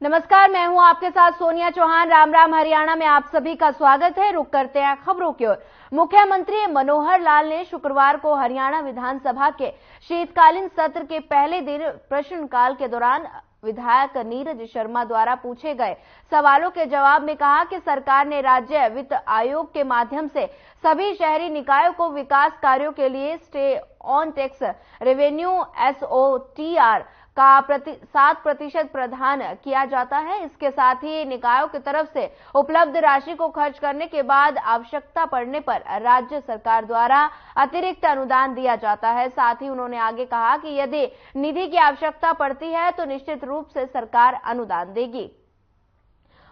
नमस्कार, मैं हूं आपके साथ सोनिया चौहान। राम राम हरियाणा में आप सभी का स्वागत है। रुक करते हैं खबरों की ओर। मुख्यमंत्री मनोहर लाल ने शुक्रवार को हरियाणा विधानसभा के शीतकालीन सत्र के पहले दिन प्रश्नकाल के दौरान विधायक नीरज शर्मा द्वारा पूछे गए सवालों के जवाब में कहा कि सरकार ने राज्य वित्त आयोग के माध्यम से सभी शहरी निकायों को विकास कार्यों के लिए stay on tax revenue SOTR का 7% प्रदान किया जाता है। इसके साथ ही निकायों की तरफ से उपलब्ध राशि को खर्च करने के बाद आवश्यकता पड़ने पर राज्य सरकार द्वारा अतिरिक्त अनुदान दिया जाता है। साथ ही उन्होंने आगे कहा कि यदि निधि की आवश्यकता पड़ती है तो निश्चित रूप से सरकार अनुदान देगी।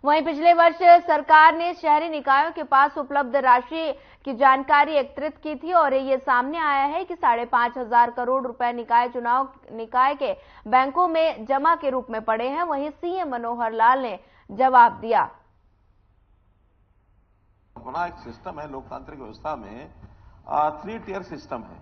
वहीं पिछले वर्ष सरकार ने शहरी निकायों के पास उपलब्ध राशि की जानकारी एकत्रित की थी और ये सामने आया है कि 5,500 करोड़ रुपए निकाय के बैंकों में जमा के रूप में पड़े हैं। वहीं CM मनोहर लाल ने जवाब दिया। अपना एक सिस्टम है लोकतांत्रिक व्यवस्था में, 3 टियर सिस्टम है।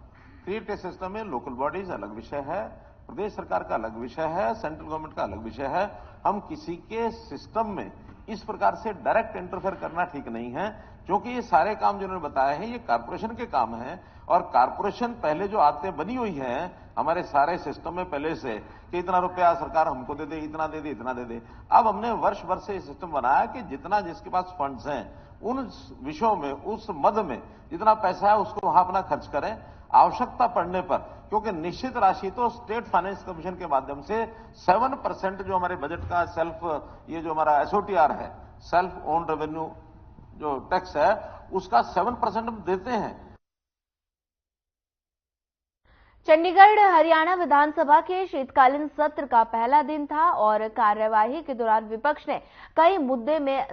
3 टियर सिस्टम में लोकल बॉडीज अलग विषय है, प्रदेश सरकार का अलग विषय है, सेंट्रल गवर्नमेंट का अलग विषय है। हम किसी के सिस्टम में इस प्रकार से डायरेक्ट इंटरफेयर करना ठीक नहीं है, क्योंकि ये सारे काम जो उन्होंने बताए हैं ये कारपोरेशन के काम हैं और कारपोरेशन पहले जो आदतें बनी हुई हैं हमारे सारे सिस्टम में पहले से कि इतना रुपया सरकार हमको दे दे, इतना दे दे, इतना दे दे। अब हमने वर्ष वर्ष से ये सिस्टम बनाया कि जितना जिसके पास फंड्स हैं उन विषयों में, उस मद में जितना पैसा है उसको वहां अपना खर्च करें। आवश्यकता पड़ने पर, क्योंकि निश्चित राशि तो स्टेट फाइनेंस कमीशन के माध्यम से 7% जो हमारे बजट का ये जो हमारा SOTR है, सेल्फ ओन रेवेन्यू जो टैक्स है, उसका 7% हम देते हैं। चंडीगढ़ हरियाणा विधानसभा के शीतकालीन सत्र का पहला दिन था और कार्यवाही के दौरान विपक्ष ने कई मुद्दे में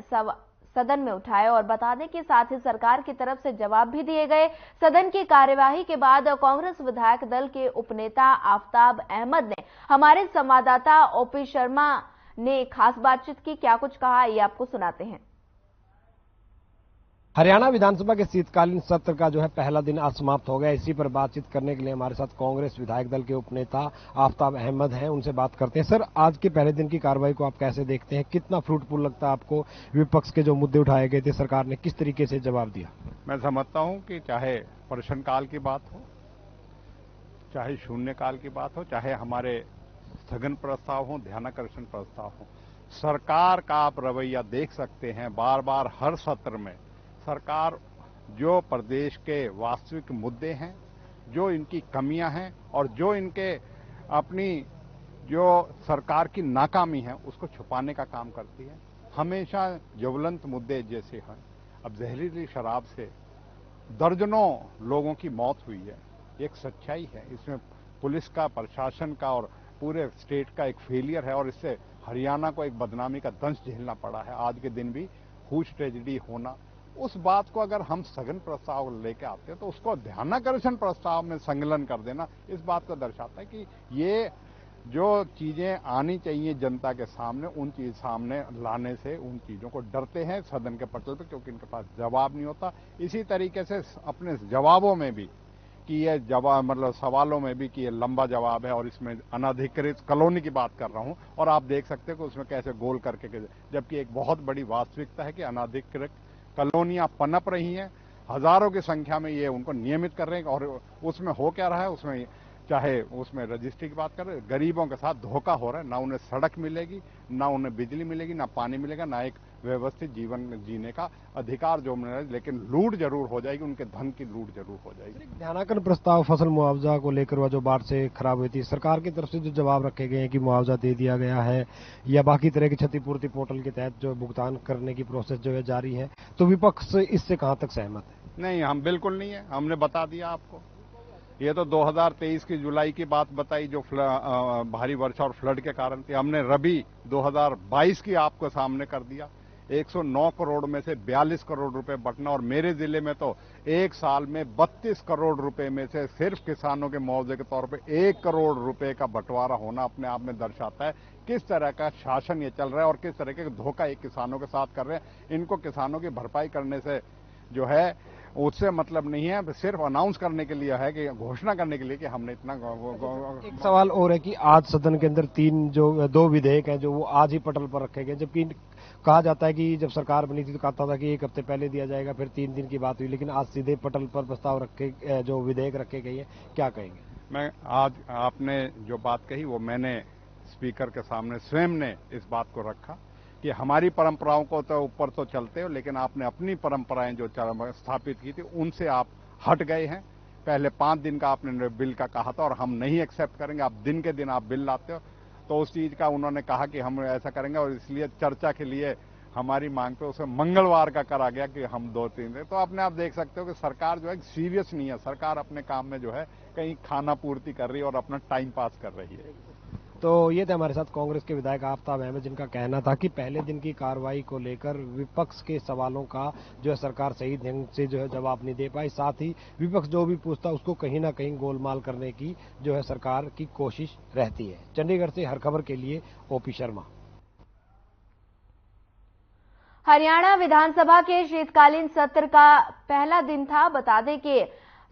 सदन में उठाए और बता दें कि साथ ही सरकार की तरफ से जवाब भी दिए गए। सदन की कार्यवाही के बाद कांग्रेस विधायक दल के उपनेता आफताब अहमद ने हमारे संवाददाता OP शर्मा ने खास बातचीत की। क्या कुछ कहा ये आपको सुनाते हैं। हरियाणा विधानसभा के शीतकालीन सत्र का जो है पहला दिन आज समाप्त हो गया। इसी पर बातचीत करने के लिए हमारे साथ कांग्रेस विधायक दल के उपनेता आफताब अहमद हैं, उनसे बात करते हैं। सर, आज के पहले दिन की कार्रवाई को आप कैसे देखते हैं? कितना फ्रूटफुल लगता है आपको? विपक्ष के जो मुद्दे उठाए गए थे सरकार ने किस तरीके से जवाब दिया? मैं समझता हूं कि चाहे प्रश्नकाल की बात हो, चाहे शून्यकाल की बात हो, चाहे हमारे स्थगन प्रस्ताव हो, ध्यानाकर्षण प्रस्ताव हो, सरकार का आप रवैया देख सकते हैं। बार बार हर सत्र में सरकार जो प्रदेश के वास्तविक मुद्दे हैं, जो इनकी कमियां हैं और जो इनके अपनी जो सरकार की नाकामी है उसको छुपाने का काम करती है। हमेशा ज्वलंत मुद्दे जैसे हैं, अब जहरीली शराब से दर्जनों लोगों की मौत हुई है, एक सच्चाई है। इसमें पुलिस का, प्रशासन का और पूरे स्टेट का एक फेलियर है और इससे हरियाणा को एक बदनामी का दंश झेलना पड़ा है। आज के दिन भी हुश ट्रेजेडी होना, उस बात को अगर हम स्थगन प्रस्ताव लेके आते हैं तो उसको ध्यानाकर्षण प्रस्ताव में संकलन कर देना इस बात को दर्शाता है कि ये जो चीजें आनी चाहिए जनता के सामने, उन चीज सामने लाने से उन चीजों को डरते हैं सदन के पटल पर, क्योंकि इनके पास जवाब नहीं होता। इसी तरीके से अपने जवाबों में भी कि ये जवाब मतलब सवालों में भी कि ये लंबा जवाब है और इसमें अनधिकृत कॉलोनी की बात कर रहा हूं और आप देख सकते हैं कि उसमें कैसे गोल करके, जबकि एक बहुत बड़ी वास्तविकता है कि अनधिकृत कॉलोनियां पनप रही हैं, हजारों की संख्या में ये उनको नियमित कर रहे हैं। और उसमें हो क्या रहा है, उसमें चाहे उसमें रजिस्ट्री की बात करें, गरीबों के साथ धोखा हो रहा है। ना उन्हें सड़क मिलेगी, ना उन्हें बिजली मिलेगी, ना पानी मिलेगा, ना एक व्यवस्थित जीवन जीने का अधिकार जो मिलेगा, लेकिन लूट जरूर हो जाएगी, उनके धन की लूट जरूर हो जाएगी। ध्यानाकर्षण प्रस्ताव फसल मुआवजा को लेकर वह जो बाढ़ से खराब हुई थी, सरकार की तरफ से जो जवाब रखे गए हैं कि मुआवजा दे दिया गया है या बाकी तरह की क्षतिपूर्ति पोर्टल के तहत जो भुगतान करने की प्रोसेस जो है जारी है, तो विपक्ष इससे कहां तक सहमत है? नहीं, हम बिल्कुल नहीं है। हमने बता दिया आपको, ये तो 2023 की जुलाई की बात बताई जो भारी वर्षा और फ्लड के कारण थी। हमने रबी 2022 की आपको सामने कर दिया। 109 करोड़ में से 42 करोड़ रुपए बंटना और मेरे जिले में तो एक साल में 32 करोड़ रुपए में से सिर्फ किसानों के मुआवजे के तौर पे 1 करोड़ रुपए का बंटवारा होना अपने आप में दर्शाता है किस तरह का शासन ये चल रहा है और किस तरह के धोखा एक किसानों के साथ कर रहे हैं। इनको किसानों की भरपाई करने से जो है उससे मतलब नहीं है, सिर्फ अनाउंस करने के लिए है, कि घोषणा करने के लिए कि हमने इतना एक सवाल और है कि आज सदन के अंदर दो विधेयक हैं जो वो आज ही पटल पर रखे गए, जबकि कहा जाता है कि जब सरकार बनी थी तो कहा था कि 1 हफ्ते पहले दिया जाएगा, फिर 3 दिन की बात हुई, लेकिन आज सीधे पटल पर प्रस्ताव रखे जो विधेयक रखे गए हैं, क्या कहेंगे? मैं आज आपने जो बात कही वो मैंने स्पीकर के सामने स्वयं ने इस बात को रखा कि हमारी परंपराओं को तो ऊपर तो चलते हो, लेकिन आपने अपनी परंपराएं जो स्थापित की थी उनसे आप हट गए हैं। पहले 5 दिन का आपने बिल का कहा था और हम नहीं एक्सेप्ट करेंगे, आप दिन के दिन आप बिल लाते हो, तो उस चीज का उन्होंने कहा कि हम ऐसा करेंगे, और इसलिए चर्चा के लिए हमारी मांग पे उसे मंगलवार का करा गया कि हम 2-3 दिन। तो अपने आप देख सकते हो कि सरकार जो है सीरियस नहीं है, सरकार अपने काम में जो है कहीं खाना पूर्ति कर रही है और अपना टाइम पास कर रही है। तो ये थे हमारे साथ कांग्रेस के विधायक आफ्ताब अहमद, जिनका कहना था कि पहले दिन की कार्रवाई को लेकर विपक्ष के सवालों का जो है सरकार सही ढंग से जो है जवाब नहीं दे पाई, साथ ही विपक्ष जो भी पूछता उसको कहीं ना कहीं गोलमाल करने की जो है सरकार की कोशिश रहती है। चंडीगढ़ से हर खबर के लिए ओपी शर्मा। हरियाणा विधानसभा के शीतकालीन सत्र का पहला दिन था। बता दें कि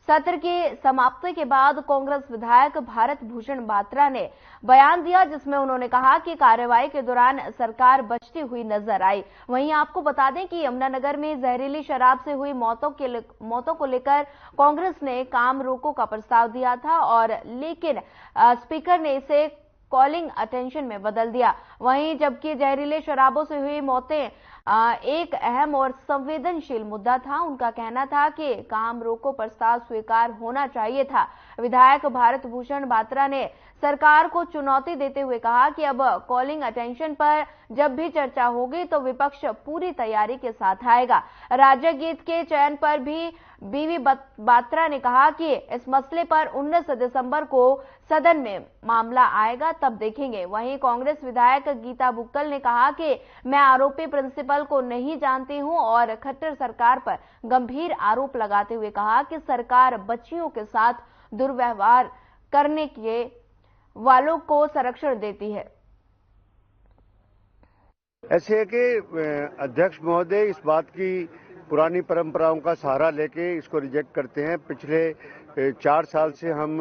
सत्र की समाप्ति के बाद कांग्रेस विधायक भारत भूषण बात्रा ने बयान दिया, जिसमें उन्होंने कहा कि कार्रवाई के दौरान सरकार बचती हुई नजर आई। वहीं आपको बता दें कि यमुनानगर में जहरीली शराब से हुई मौतों को लेकर कांग्रेस ने काम रोको का प्रस्ताव दिया था, और लेकिन स्पीकर ने इसे कॉलिंग अटेंशन में बदल दिया। वहीं जबकि जहरीले शराबों से हुई मौतें एक अहम और संवेदनशील मुद्दा था, उनका कहना था कि काम रोको प्रस्ताव स्वीकार होना चाहिए था। विधायक भारत भूषण बात्रा ने सरकार को चुनौती देते हुए कहा कि अब कॉलिंग अटेंशन पर जब भी चर्चा होगी तो विपक्ष पूरी तैयारी के साथ आएगा। राज्य गीत के चयन पर भी बीवी बात्रा ने कहा कि इस मसले पर 19 दिसंबर को सदन में मामला आएगा, तब देखेंगे। वहीं कांग्रेस विधायक गीता बुक्कल ने कहा कि मैं आरोपी प्रिंसिपल को नहीं जानती हूं, और खट्टर सरकार पर गंभीर आरोप लगाते हुए कहा कि सरकार बच्चियों के साथ दुर्व्यवहार करने के वालों को संरक्षण देती है। ऐसे है कि अध्यक्ष महोदय इस बात की पुरानी परंपराओं का सहारा लेके इसको रिजेक्ट करते हैं। पिछले 4 साल से हम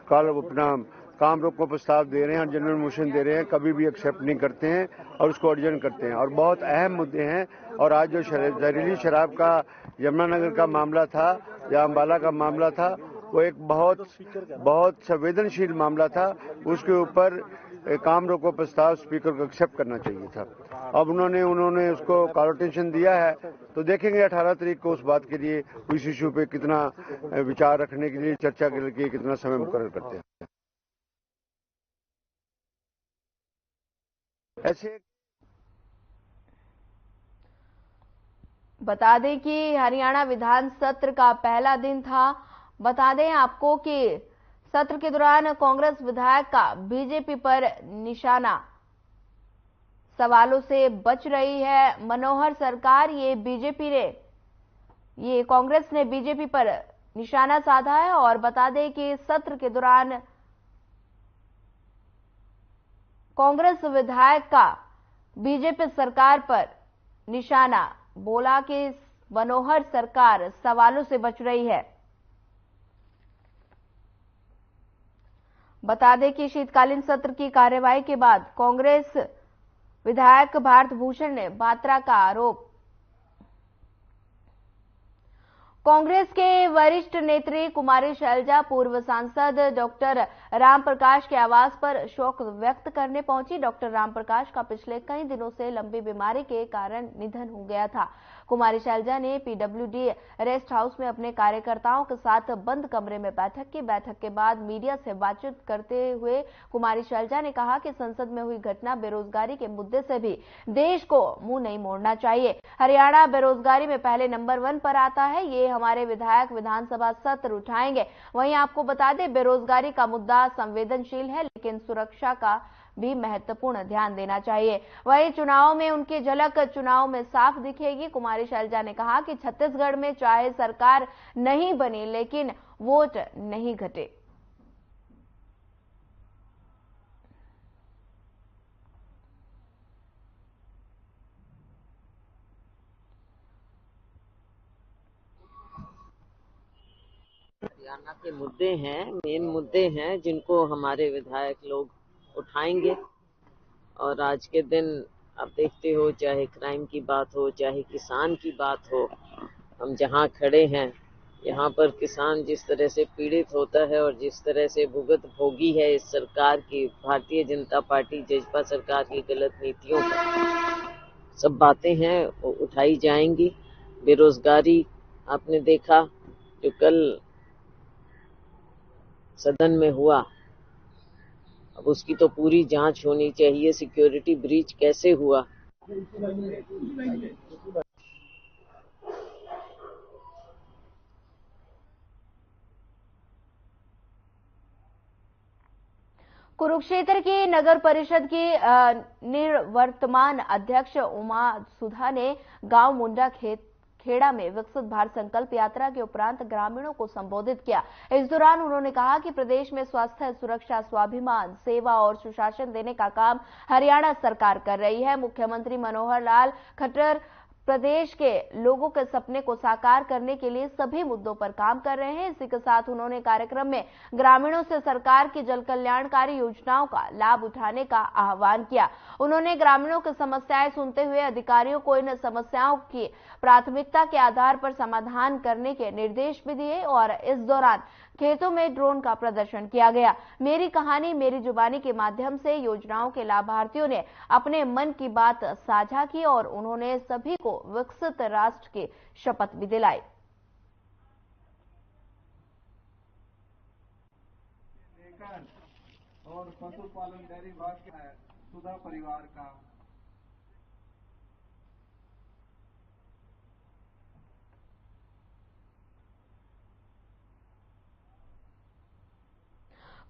कल अपना काम रोको प्रस्ताव दे रहे हैं, जनरल मोशन दे रहे हैं, कभी भी एक्सेप्ट नहीं करते हैं और उसको अर्जन करते हैं, और बहुत अहम मुद्दे हैं। और आज जो जहरीली शराब का यमुनानगर का मामला था या अम्बाला का मामला था, वो एक बहुत संवेदनशील मामला था। उसके ऊपर काम रोको प्रस्ताव स्पीकर को एक्सेप्ट करना चाहिए था। अब उन्होंने उसको कॉल अटेंशन दिया है, तो देखेंगे 18 तारीख को उस बात के लिए, इस इशू पे कितना विचार रखने के लिए, चर्चा के लिए कितना समय मुकर्रर करते हैं। ऐसे बता दें कि हरियाणा विधान सत्र का पहला दिन था। बता दें आपको कि सत्र के दौरान कांग्रेस विधायक का बीजेपी पर निशाना, सवालों से बच रही है मनोहर सरकार। ये कांग्रेस ने बीजेपी पर निशाना साधा है, और बता दें कि सत्र के दौरान कांग्रेस विधायक का बीजेपी सरकार पर निशाना, बोला कि मनोहर सरकार सवालों से बच रही है। बता दें कि शीतकालीन सत्र की कार्यवाही के बाद कांग्रेस विधायक भारत भूषण ने बात्रा का आरोप। कांग्रेस के वरिष्ठ नेत्री कुमारी शैलजा पूर्व सांसद डॉक्टर रामप्रकाश के आवास पर शोक व्यक्त करने पहुंची। डॉक्टर रामप्रकाश का पिछले कई दिनों से लंबी बीमारी के कारण निधन हो गया था। कुमारी शैलजा ने पीडब्ल्यूडी रेस्ट हाउस में अपने कार्यकर्ताओं के साथ बंद कमरे में बैठक की। बैठक के बाद मीडिया से बातचीत करते हुए कुमारी शैलजा ने कहा कि संसद में हुई घटना बेरोजगारी के मुद्दे से भी देश को मुंह नहीं मोड़ना चाहिए। हरियाणा बेरोजगारी में पहले नंबर 1 पर आता है, ये हमारे विधायक विधानसभा सत्र उठाएंगे। वहीं आपको बता दें, बेरोजगारी का मुद्दा संवेदनशील है, लेकिन सुरक्षा का भी महत्वपूर्ण ध्यान देना चाहिए। वहीं चुनाव में उनकी झलक चुनाव में साफ दिखेगी। कुमारी शैलजा ने कहा कि छत्तीसगढ़ में चाहे सरकार नहीं बनी, लेकिन वोट नहीं घटे। हरियाणा के मुद्दे हैं, मेन मुद्दे हैं जिनको हमारे विधायक लोग उठाएंगे। और आज के दिन आप देखते हो, चाहे क्राइम की बात हो, चाहे किसान की बात हो, हम जहां खड़े हैं यहाँ पर किसान जिस तरह से पीड़ित होता है और जिस तरह से भुगत भोगी है इस सरकार की, भारतीय जनता पार्टी जजपा सरकार की गलत नीतियों का, सब बातें हैं वो उठाई जाएंगी। बेरोजगारी आपने देखा जो कल सदन में हुआ, अब उसकी तो पूरी जांच होनी चाहिए। सिक्योरिटी ब्रीच कैसे हुआ? कुरुक्षेत्र की नगर परिषद की निवर्तमान अध्यक्ष उमा सुधा ने गांव मुंडा खेड़ा में विकसित भारत संकल्प यात्रा के उपरांत ग्रामीणों को संबोधित किया। इस दौरान उन्होंने कहा कि प्रदेश में स्वास्थ्य, सुरक्षा, स्वाभिमान, सेवा और सुशासन देने का काम हरियाणा सरकार कर रही है। मुख्यमंत्री मनोहर लाल खट्टर प्रदेश के लोगों के सपने को साकार करने के लिए सभी मुद्दों पर काम कर रहे हैं। इसी के साथ उन्होंने कार्यक्रम में ग्रामीणों से सरकार की जन कल्याणकारी योजनाओं का लाभ उठाने का आह्वान किया। उन्होंने ग्रामीणों की समस्याएं सुनते हुए अधिकारियों को इन समस्याओं की प्राथमिकता के आधार पर समाधान करने के निर्देश भी दिए और इस दौरान खेतों में ड्रोन का प्रदर्शन किया गया। मेरी कहानी मेरी जुबानी के माध्यम से योजनाओं के लाभार्थियों ने अपने मन की बात साझा की और उन्होंने सभी को विकसित राष्ट्र की शपथ भी दिलाई। और पशुपालन डेयरी विभाग के सुधा परिवार का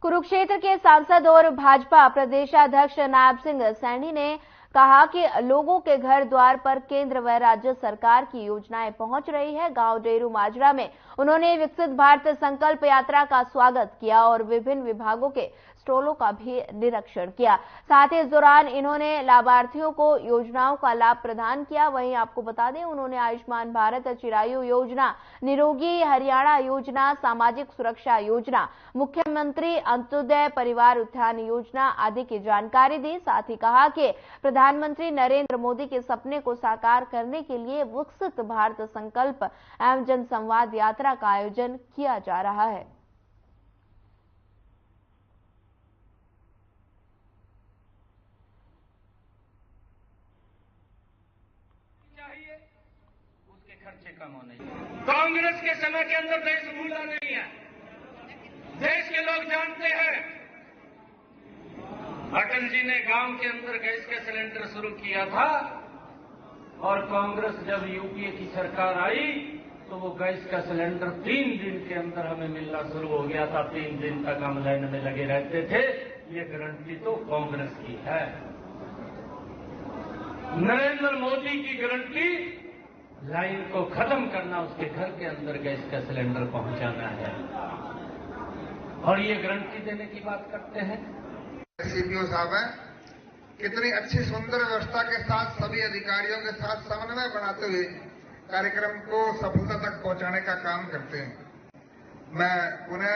कुरुक्षेत्र के सांसद और भाजपा प्रदेशाध्यक्ष नायब सिंह सैनी ने कहा कि लोगों के घर द्वार पर केंद्र व राज्य सरकार की योजनाएं पहुंच रही है। गांव डेरू माजरा में उन्होंने विकसित भारत संकल्प यात्रा का स्वागत किया और विभिन्न विभागों के स्टॉलों का भी निरीक्षण किया। साथ ही इस दौरान इन्होंने लाभार्थियों को योजनाओं का लाभ प्रदान किया। वहीं आपको बता दें, उन्होंने आयुष्मान भारत चिरायु योजना, निरोगी हरियाणा योजना, सामाजिक सुरक्षा योजना, मुख्यमंत्री अंत्योदय परिवार उत्थान योजना आदि की जानकारी दी। साथ ही कहा कि प्रधानमंत्री नरेंद्र मोदी के सपने को साकार करने के लिए विकसित भारत संकल्प एवं जनसंवाद यात्रा का आयोजन किया जा रहा है। खर्चे कम होने। कांग्रेस के समय के अंदर देश भूला नहीं है। देश के लोग जानते हैं अटल जी ने गांव के अंदर गैस का सिलेंडर शुरू किया था और कांग्रेस जब यूपीए की सरकार आई तो वो गैस का सिलेंडर 3 दिन के अंदर हमें मिलना शुरू हो गया था। 3 दिन तक हम लाइन में लगे रहते थे। ये गारंटी तो कांग्रेस की है। नरेंद्र मोदी की गारंटी लाइन को खत्म करना, उसके घर के अंदर गैस का सिलेंडर पहुंचाना है और ये गारंटी देने की बात करते हैं। सीपीओ साहब हैं, कितनी अच्छी सुंदर व्यवस्था के साथ सभी अधिकारियों के साथ समन्वय बनाते हुए कार्यक्रम को सफलता तक पहुंचाने का काम करते हैं। मैं पुनः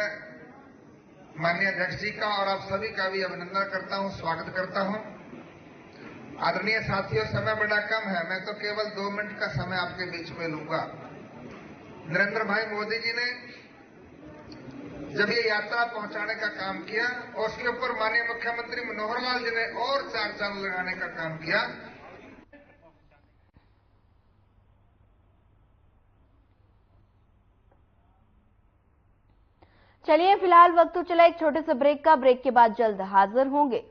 माननीय अध्यक्ष जी का और आप सभी का भी अभिनंदन करता हूं, स्वागत करता हूं। आदरणीय साथियों, समय बड़ा कम है, मैं तो केवल 2 मिनट का समय आपके बीच में लूंगा। नरेंद्र भाई मोदी जी ने जब ये यात्रा पहुंचाने का काम किया और उसके ऊपर माननीय मुख्यमंत्री मनोहर लाल जी ने और 4 चांद लगाने का काम किया। चलिए फिलहाल वक्त तो चला एक छोटे से ब्रेक का। ब्रेक के बाद जल्द हाजिर होंगे।